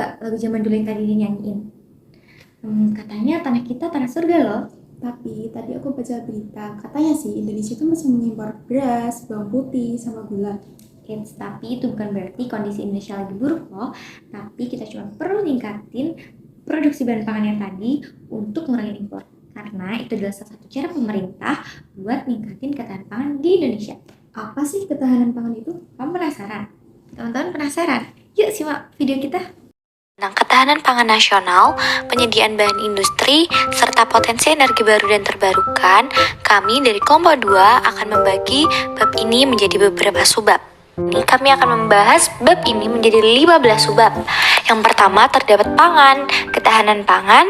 nggak lagu zaman dulu yang tadi dinyanyiin? Katanya tanah kita tanah surga loh. Tapi tadi aku baca berita, katanya sih Indonesia itu masih mengimpor beras, bawang putih, sama gula. Tapi itu bukan berarti kondisi Indonesia lagi buruk loh. Tapi kita cuma perlu ningkatin produksi bahan pangan yang tadi untuk ngurangin impor. Karena itu adalah salah satu cara pemerintah buat ningkatin ketahanan pangan di Indonesia. Apa sih ketahanan pangan itu? Kamu penasaran? Teman-teman penasaran? Yuk simak video kita. Tentang ketahanan pangan nasional, penyediaan bahan industri, serta potensi energi baru dan terbarukan, kami dari kelompok 2 akan membagi bab ini menjadi beberapa subbab. Ini kami akan membahas bab ini menjadi 15 subbab. Yang pertama terdapat pangan, ketahanan pangan,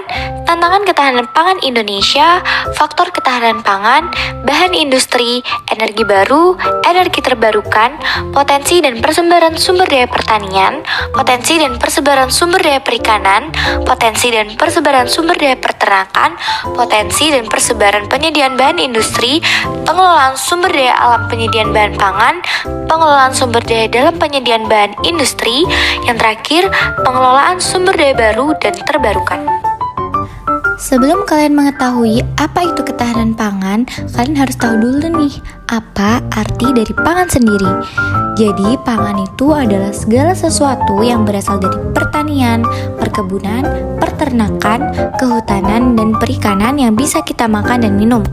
tantangan ketahanan pangan Indonesia, faktor ketahanan pangan, bahan industri, energi baru, energi terbarukan, potensi dan persebaran sumber daya pertanian, potensi dan persebaran sumber daya perikanan, potensi dan persebaran sumber daya peternakan, potensi dan persebaran penyediaan bahan industri, pengelolaan sumber daya alam penyediaan bahan pangan, pengelolaan sumber daya dalam penyediaan bahan industri, yang terakhir pengelolaan sumber daya baru dan terbarukan. Sebelum kalian mengetahui apa itu ketahanan pangan, kalian harus tahu dulu nih, apa arti dari pangan sendiri. Jadi, pangan itu adalah segala sesuatu yang berasal dari pertanian, perkebunan, peternakan, kehutanan, dan perikanan yang bisa kita makan dan minum.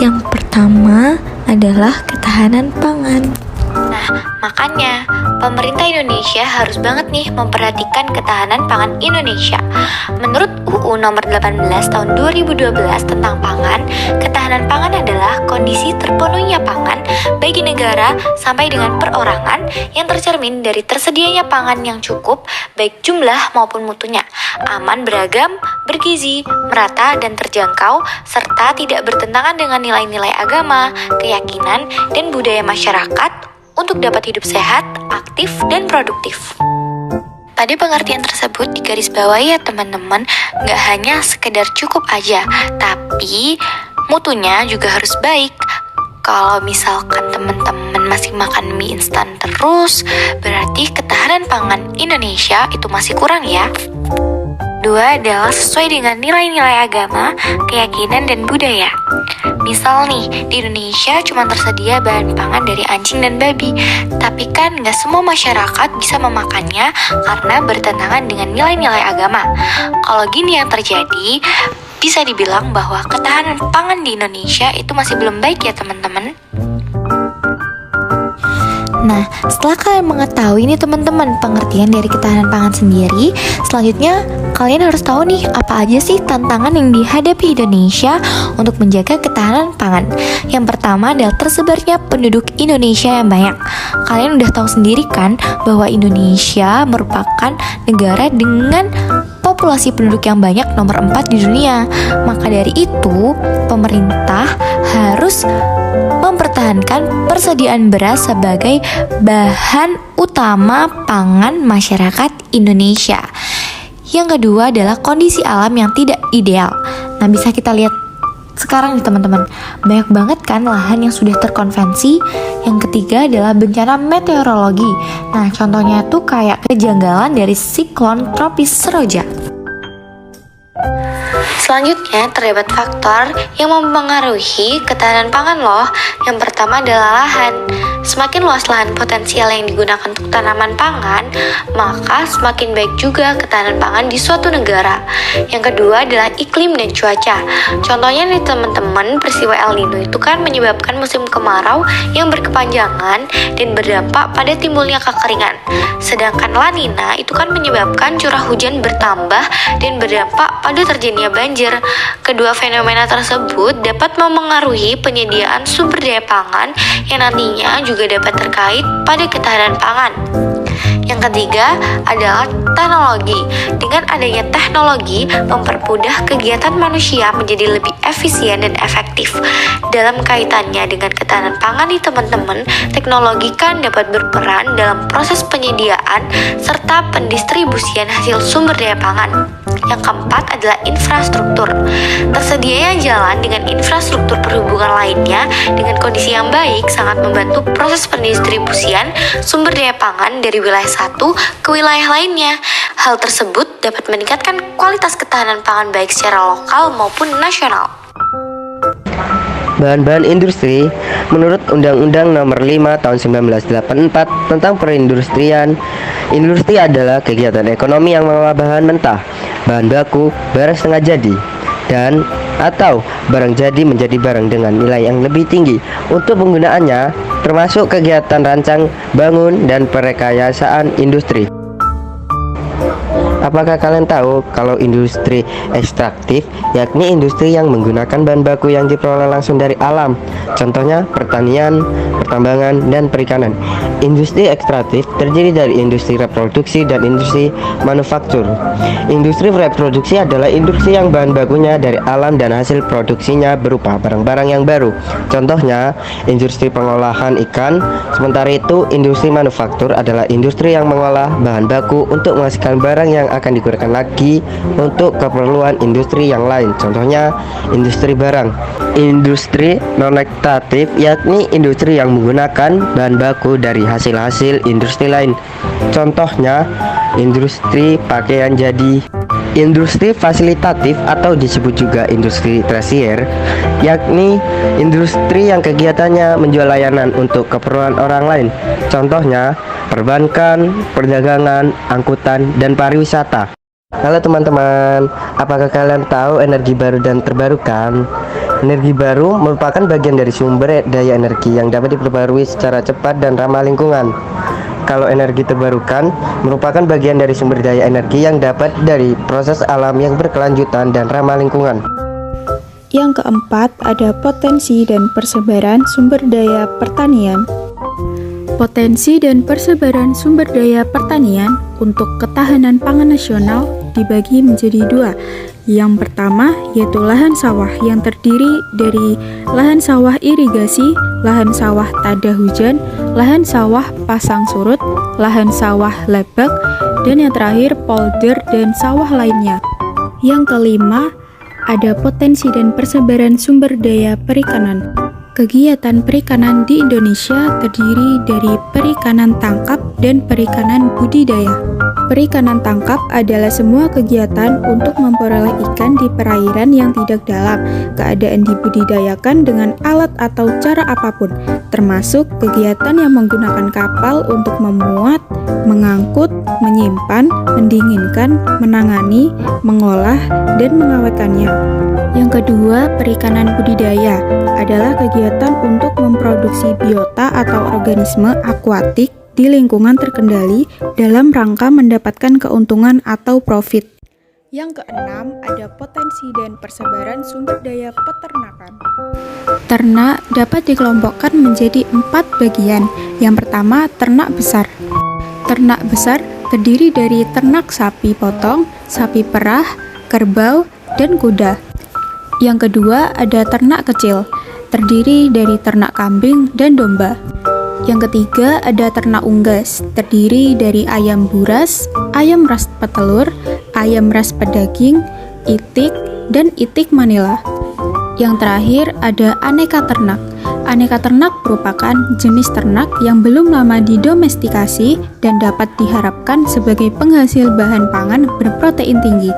Yang pertama adalah ketahanan pangan. Nah, makanya pemerintah Indonesia harus banget nih memperhatikan ketahanan pangan Indonesia. Menurut UU nomor 18 tahun 2012 tentang pangan, ketahanan pangan adalah kondisi terpenuhinya pangan bagi negara sampai dengan perorangan yang tercermin dari tersedianya pangan yang cukup baik jumlah maupun mutunya, aman, beragam, bergizi, merata, dan terjangkau, serta tidak bertentangan dengan nilai-nilai agama, keyakinan, dan budaya masyarakat untuk dapat hidup sehat, aktif, dan produktif. Pada pengertian tersebut digarisbawahi ya teman-teman, nggak hanya sekedar cukup aja, tapi mutunya juga harus baik. Kalau misalkan teman-teman masih makan mie instan terus, berarti ketahanan pangan Indonesia itu masih kurang ya. Dua adalah sesuai dengan nilai-nilai agama, keyakinan, dan budaya. Misal nih, di Indonesia cuma tersedia bahan pangan dari anjing dan babi, tapi kan nggak semua masyarakat bisa memakannya karena bertentangan dengan nilai-nilai agama. Kalau gini yang terjadi, bisa dibilang bahwa ketahanan pangan di Indonesia itu masih belum baik ya teman-teman. Nah, setelah kalian mengetahui nih teman-teman pengertian dari ketahanan pangan sendiri, selanjutnya kalian harus tahu nih apa aja sih tantangan yang dihadapi Indonesia untuk menjaga ketahanan pangan. Yang pertama adalah tersebarnya penduduk Indonesia yang banyak. Kalian udah tahu sendiri kan bahwa Indonesia merupakan negara dengan populasi penduduk yang banyak nomor 4 di dunia. Maka dari itu, pemerintah harus mempertahankan persediaan beras sebagai bahan utama pangan masyarakat Indonesia. Yang kedua adalah kondisi alam yang tidak ideal. Nah, bisa kita lihat sekarang nih teman-teman, banyak banget kan lahan yang sudah terkonvensi. Yang ketiga adalah bencana meteorologi. Nah, contohnya tuh kayak kejanggalan dari siklon tropis Seroja. Selanjutnya terdapat faktor yang mempengaruhi ketahanan pangan loh. Yang pertama adalah lahan. Semakin luas lahan potensial yang digunakan untuk tanaman pangan, maka semakin baik juga ketahanan pangan di suatu negara. Yang kedua adalah iklim dan cuaca. Contohnya nih teman-teman, peristiwa El Nino itu kan menyebabkan musim kemarau yang berkepanjangan dan berdampak pada timbulnya kekeringan. Sedangkan La Nina itu kan menyebabkan curah hujan bertambah dan berdampak pada terjadinya banjir. Kedua fenomena tersebut dapat memengaruhi penyediaan sumber daya pangan yang nantinya juga dapat terkait pada ketahanan pangan. Yang ketiga adalah teknologi. Dengan adanya teknologi mempermudah kegiatan manusia menjadi lebih efisien dan efektif. Dalam kaitannya dengan ketahanan pangan nih teman-teman, teknologi kan dapat berperan dalam proses penyediaan serta pendistribusian hasil sumber daya pangan. Yang keempat adalah infrastruktur. Tersedianya jalan dengan infrastruktur perhubungan lainnya dengan kondisi yang baik sangat membantu proses pendistribusian sumber daya pangan dari wilayah satu ke wilayah lainnya. Hal tersebut dapat meningkatkan kualitas ketahanan pangan baik secara lokal maupun nasional. Bahan-bahan industri menurut Undang-Undang Nomor 5 Tahun 1984 tentang perindustrian. Industri adalah kegiatan ekonomi yang mengolah bahan mentah, bahan baku, barang setengah jadi, dan atau barang jadi menjadi barang dengan nilai yang lebih tinggi untuk penggunaannya, termasuk kegiatan rancang, bangun, dan perekayasaan industri. Apakah kalian tahu kalau industri ekstraktif yakni industri yang menggunakan bahan baku yang diperoleh langsung dari alam? Contohnya pertanian, pertambangan, dan perikanan. Industri ekstraktif terdiri dari industri reproduksi dan industri manufaktur. Industri reproduksi adalah industri yang bahan bakunya dari alam dan hasil produksinya berupa barang-barang yang baru. Contohnya industri pengolahan ikan. Sementara itu industri manufaktur adalah industri yang mengolah bahan baku untuk menghasilkan barang yang akan digunakan lagi untuk keperluan industri yang lain. Contohnya industri barang. Industri non-ekstraktif yakni industri yang menggunakan bahan baku dari hasil-hasil industri lain. Contohnya industri pakaian jadi. Industri fasilitatif atau disebut juga industri tersier yakni industri yang kegiatannya menjual layanan untuk keperluan orang lain. Contohnya perbankan, perdagangan, angkutan, dan pariwisata. Halo teman-teman, apakah kalian tahu energi baru dan terbarukan? Energi baru merupakan bagian dari sumber daya energi yang dapat diperbarui secara cepat dan ramah lingkungan. Kalau energi terbarukan merupakan bagian dari sumber daya energi yang dapat dari proses alam yang berkelanjutan dan ramah lingkungan. Yang keempat, ada potensi dan persebaran sumber daya pertanian. Potensi dan persebaran sumber daya pertanian untuk ketahanan pangan nasional dibagi menjadi dua. Yang pertama yaitu lahan sawah yang terdiri dari lahan sawah irigasi, lahan sawah tada hujan, lahan sawah pasang surut, lahan sawah lebak, dan yang terakhir polder dan sawah lainnya. Yang kelima, ada potensi dan persebaran sumber daya perikanan. Kegiatan perikanan di Indonesia terdiri dari perikanan tangkap dan perikanan budidaya. Perikanan tangkap adalah semua kegiatan untuk memperoleh ikan di perairan yang tidak dalam, keadaan dibudidayakan dengan alat atau cara apapun, termasuk kegiatan yang menggunakan kapal untuk memuat, mengangkut, menyimpan, mendinginkan, menangani, mengolah, dan mengawetkannya. Yang kedua, perikanan budidaya adalah kegiatan untuk memproduksi biota atau organisme akuatik di lingkungan terkendali dalam rangka mendapatkan keuntungan atau profit. Yang keenam, ada potensi dan persebaran sumber daya peternakan. Ternak dapat dikelompokkan menjadi 4 bagian. Yang pertama, ternak besar. Ternak besar terdiri dari ternak sapi potong, sapi perah, kerbau, dan kuda. Yang kedua, ada ternak kecil, terdiri dari ternak kambing dan domba. Yang ketiga, ada ternak unggas, terdiri dari ayam buras, ayam ras petelur, ayam ras pedaging, itik, dan itik Manila. Yang terakhir, ada aneka ternak. Aneka ternak merupakan jenis ternak yang belum lama didomestikasi dan dapat diharapkan sebagai penghasil bahan pangan berprotein tinggi.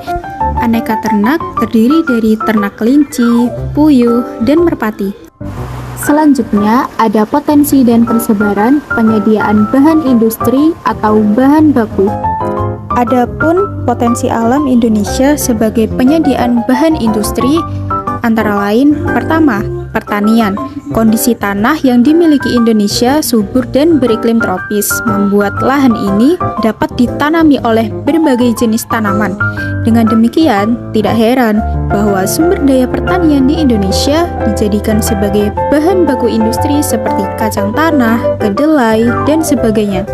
Aneka ternak terdiri dari ternak kelinci, puyuh, dan merpati. Selanjutnya, ada potensi dan persebaran penyediaan bahan industri atau bahan baku. Adapun potensi alam Indonesia sebagai penyediaan bahan industri antara lain, pertama, pertanian. Kondisi tanah yang dimiliki Indonesia subur dan beriklim tropis, membuat lahan ini dapat ditanami oleh berbagai jenis tanaman. Dengan demikian, tidak heran bahwa sumber daya pertanian di Indonesia dijadikan sebagai bahan baku industri seperti kacang tanah, kedelai, dan sebagainya.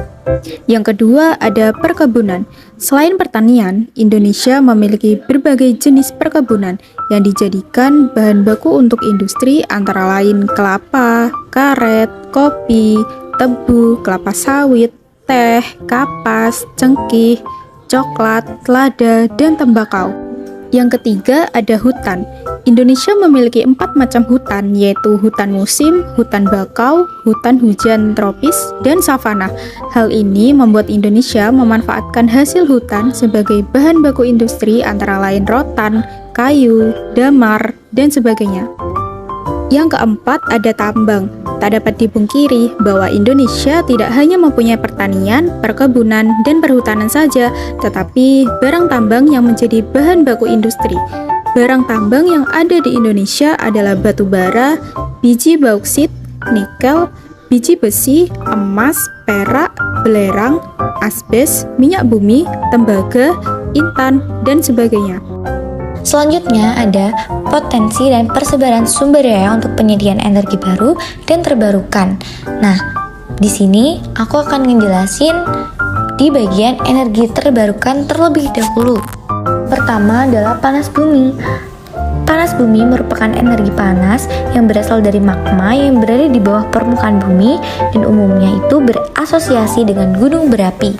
Yang kedua, ada perkebunan. Selain pertanian, Indonesia memiliki berbagai jenis perkebunan yang dijadikan bahan baku untuk industri antara lain kelapa, karet, kopi, tebu, kelapa sawit, teh, kapas, cengkih, coklat, lada, dan tembakau. Yang ketiga, ada hutan. Indonesia memiliki 4 macam hutan, yaitu hutan musim, hutan bakau, hutan hujan tropis, dan savana. Hal ini membuat Indonesia memanfaatkan hasil hutan sebagai bahan baku industri antara lain rotan, kayu, damar, dan sebagainya. Yang keempat ada tambang. Tak dapat dipungkiri bahwa Indonesia tidak hanya mempunyai pertanian, perkebunan, dan perhutanan saja, tetapi barang tambang yang menjadi bahan baku industri. Barang tambang yang ada di Indonesia adalah batu bara, biji bauksit, nikel, biji besi, emas, perak, belerang, asbes, minyak bumi, tembaga, intan, dan sebagainya. Selanjutnya ada potensi dan persebaran sumber daya untuk penyediaan energi baru dan terbarukan. Nah, di sini aku akan ngejelasin di bagian energi terbarukan terlebih dahulu. Pertama adalah panas bumi. Panas bumi merupakan energi panas yang berasal dari magma yang berada di bawah permukaan bumi dan umumnya itu berasosiasi dengan gunung berapi.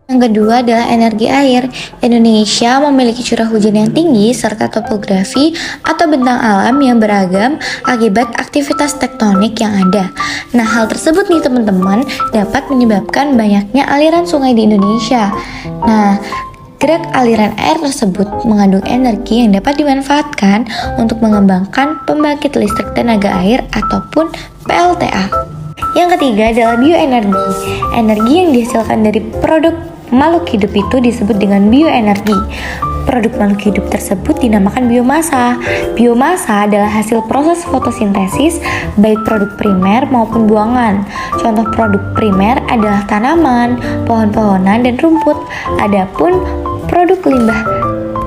Yang kedua adalah energi air. Indonesia memiliki curah hujan yang tinggi serta topografi atau bentang alam yang beragam akibat aktivitas tektonik yang ada. Nah, hal tersebut nih teman-teman dapat menyebabkan banyaknya aliran sungai di Indonesia. Nah, gerak aliran air tersebut mengandung energi yang dapat dimanfaatkan untuk mengembangkan pembangkit listrik tenaga air ataupun PLTA. Yang ketiga adalah bioenergi. Energi yang dihasilkan dari produk makhluk hidup itu disebut dengan bioenergi. Produk makhluk hidup tersebut dinamakan biomasa. Biomasa adalah hasil proses fotosintesis baik produk primer maupun buangan. Contoh produk primer adalah tanaman, pohon-pohonan, dan rumput. Adapun produk limbah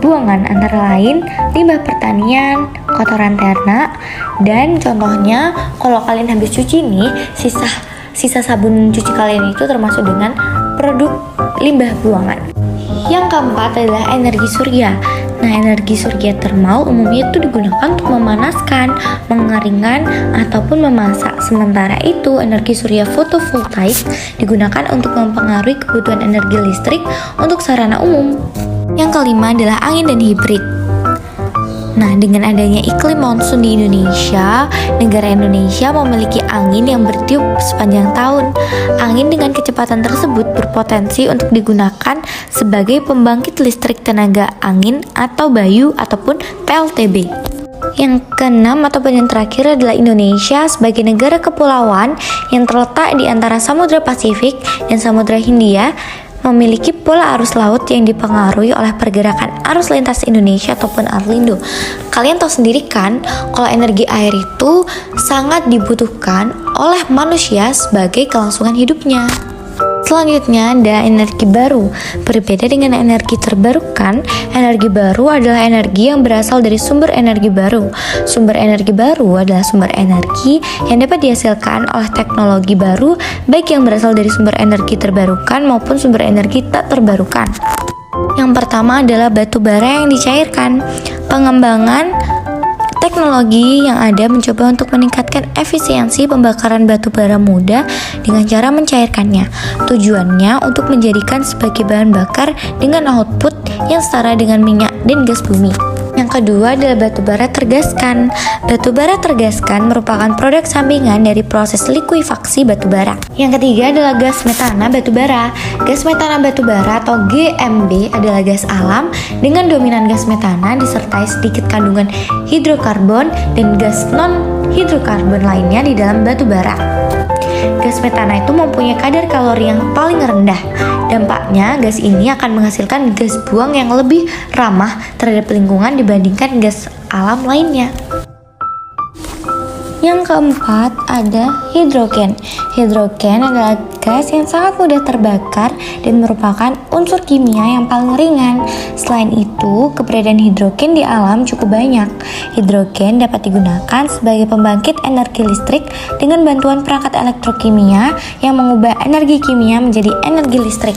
buangan antara lain limbah pertanian, kotoran ternak, dan contohnya kalau kalian habis cuci nih, sisa sabun cuci kalian itu termasuk dengan produk limbah buangan. Yang keempat adalah energi surya. Nah, energi surya termal umumnya itu digunakan untuk memanaskan, mengeringkan, ataupun memasak. Sementara itu, energi surya fotovoltaik digunakan untuk mempengaruhi kebutuhan energi listrik untuk sarana umum. Yang kelima adalah angin dan hibrid. Nah, dengan adanya iklim monsun di Indonesia, negara Indonesia memiliki angin yang bertiup sepanjang tahun. Angin dengan kecepatan tersebut berpotensi untuk digunakan sebagai pembangkit listrik tenaga angin atau bayu ataupun PLTB. Yang keenam ataupun yang terakhir adalah Indonesia sebagai negara kepulauan yang terletak di antara Samudra Pasifik dan Samudra Hindia, memiliki pola arus laut yang dipengaruhi oleh pergerakan arus lintas Indonesia ataupun Arlindo. Kalian tahu sendiri kan kalau energi air itu sangat dibutuhkan oleh manusia sebagai kelangsungan hidupnya. Selanjutnya ada energi baru. Berbeda dengan energi terbarukan, energi baru adalah energi yang berasal dari sumber energi baru. Sumber energi baru adalah sumber energi yang dapat dihasilkan oleh teknologi baru, baik yang berasal dari sumber energi terbarukan maupun sumber energi tak terbarukan. Yang pertama adalah batu bara yang dicairkan. Pengembangan teknologi yang ada mencoba untuk meningkatkan efisiensi pembakaran batu bara muda dengan cara mencairkannya. Tujuannya untuk menjadikan sebagai bahan bakar dengan output yang setara dengan minyak dan gas bumi. Yang kedua adalah batu bara tergaskan. Batu bara tergaskan merupakan produk sampingan dari proses likuifaksi batu bara. Yang ketiga adalah gas metana batu bara. Gas metana batu bara atau GMB adalah gas alam dengan dominan gas metana disertai sedikit kandungan hidrokarbon dan gas non-hidrokarbon lainnya di dalam batu bara. Gas metana itu mempunyai kadar kalori yang paling rendah. Dampaknya, gas ini akan menghasilkan gas buang yang lebih ramah terhadap lingkungan dibandingkan gas alam lainnya. Yang keempat ada hidrogen. Hidrogen adalah gas yang sangat mudah terbakar dan merupakan unsur kimia yang paling ringan. Selain itu, keberadaan hidrogen di alam cukup banyak. Hidrogen dapat digunakan sebagai pembangkit energi listrik dengan bantuan perangkat elektrokimia yang mengubah energi kimia menjadi energi listrik.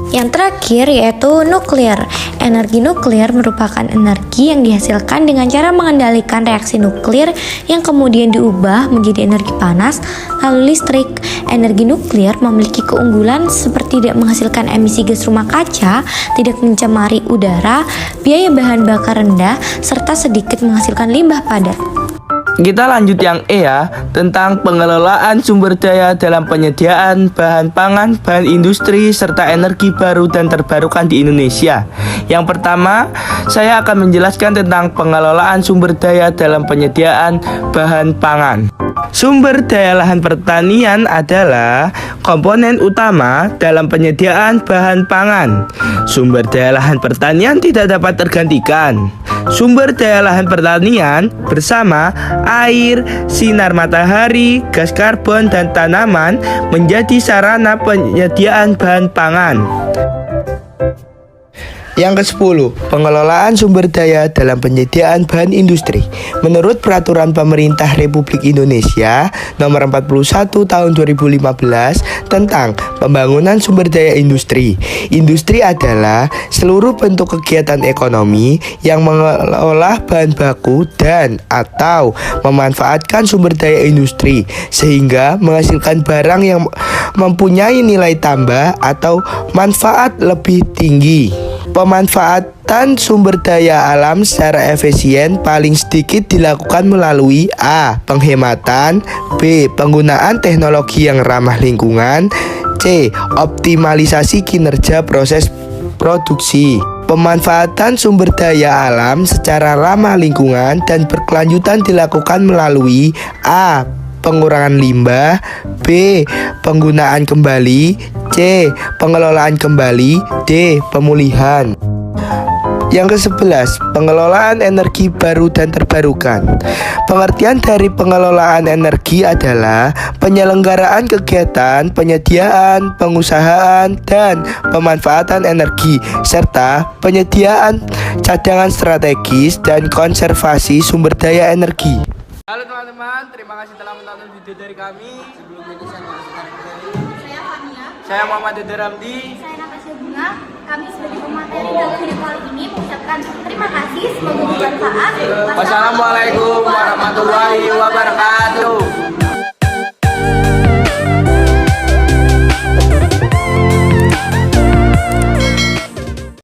Yang terakhir yaitu nuklir. Energi nuklir merupakan energi yang dihasilkan dengan cara mengendalikan reaksi nuklir yang kemudian diubah menjadi energi panas, lalu listrik. Energi nuklir memiliki keunggulan seperti tidak menghasilkan emisi gas rumah kaca, tidak mencemari udara, biaya bahan bakar rendah, serta sedikit menghasilkan limbah padat. Kita lanjut yang E ya, tentang pengelolaan sumber daya dalam penyediaan bahan pangan, bahan industri, serta energi baru dan terbarukan di Indonesia. Yang pertama, saya akan menjelaskan tentang pengelolaan sumber daya dalam penyediaan bahan pangan. Sumber daya lahan pertanian adalah komponen utama dalam penyediaan bahan pangan. Sumber daya lahan pertanian tidak dapat tergantikan. Sumber daya lahan pertanian bersama air, sinar matahari, gas karbon, dan tanaman menjadi sarana penyediaan bahan pangan. Yang ke-10, pengelolaan sumber daya dalam penyediaan bahan industri. Menurut Peraturan Pemerintah Republik Indonesia Nomor 41 Tahun 2015 tentang pembangunan sumber daya industri. Industri adalah seluruh bentuk kegiatan ekonomi yang mengolah bahan baku dan atau memanfaatkan sumber daya industri sehingga menghasilkan barang yang mempunyai nilai tambah atau manfaat lebih tinggi. Pemanfaatan sumber daya alam secara efisien paling sedikit dilakukan melalui A. Penghematan, B. Penggunaan teknologi yang ramah lingkungan, C. Optimalisasi kinerja proses produksi. Pemanfaatan sumber daya alam secara ramah lingkungan dan berkelanjutan dilakukan melalui A. Pengurangan limbah, B. Penggunaan kembali, C. Pengelolaan kembali, D. Pemulihan. Yang ke-11, pengelolaan energi baru dan terbarukan. Pengertian dari pengelolaan energi adalah penyelenggaraan kegiatan, penyediaan, pengusahaan, dan pemanfaatan energi, serta penyediaan cadangan strategis dan konservasi sumber daya energi. Halo teman-teman, terima kasih telah menonton video dari kami. Saya Muhammad Dede Ramdi. Saya Natasha Bunga. Kami sebagai pemateri dalam video kali ini mengucapkan terima kasih, semoga bermanfaat. Wassalamualaikum warahmatullahi wabarakatuh.